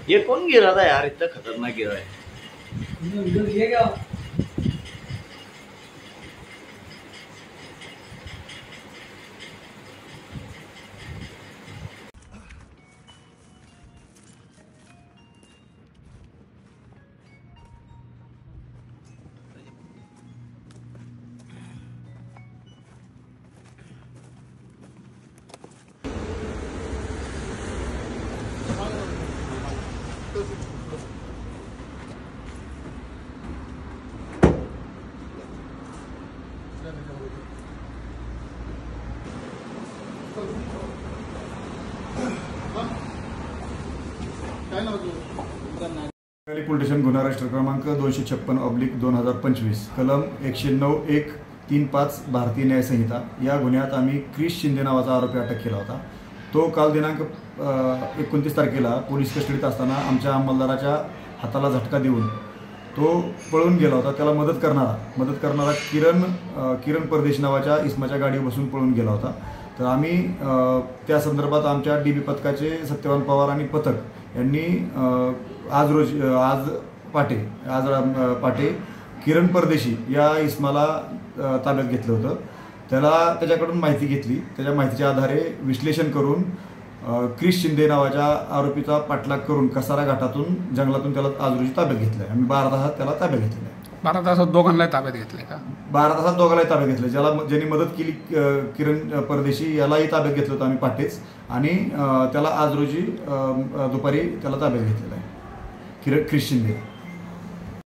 ये कौन गिरा था यार, इतना खतरनाक गिरा है। पोलीस स्टेशन गुन्हा रजिस्टर क्रमांक 256/2025 कलम 109(1)(3)(5) भारतीय न्याय संहिता या गुन्ह्यात आम्ही क्रिश शिंदे नावाचा आरोपी अटक केला होता। तो काल दिनांक 29 तारखेला पोलीस कस्टडीत असताना आमच्या अंमलदाराच्या हाताला झटका देऊन तो पळून गेला होता। त्याला मदत करणारा किरण परदेश नावाच्या इसमाच्या गाडीवर बसून पळून गेला होता। तर आम्ही त्या संदर्भात आमच्या डीबी पथकाचे सत्यवान पवार आणि पथक यांनी आज पाटे किरण परदेशी या इसमाला ताब्यात घेतलं होतं। त्याच्याकडून माहिती घेतली। त्याच्या माहितीच्या आधारे विश्लेषण करून क्रिश शिंदे नावाच्या आरोपीचा पाठलाग करून कसारा घाटातून जंगलातून त्याला आज रोजी ताब्यात घेतलं आहे। आम्ही 12 तासात त्याला ताब्यात घेतलेलं आहे। 12 तासात दोघांना ताब्यात घेतले का? 12 तासात दोघांनाही ताब्यात घेतलं। ज्यांनी मदत केली किरण परदेशी यालाही ताब्यात घेतलं होतं आम्ही पाटेच, आणि त्याला आज रोजी दुपारी त्याला ताब्यात घेतलेलं आहे क्रिश शिंदे।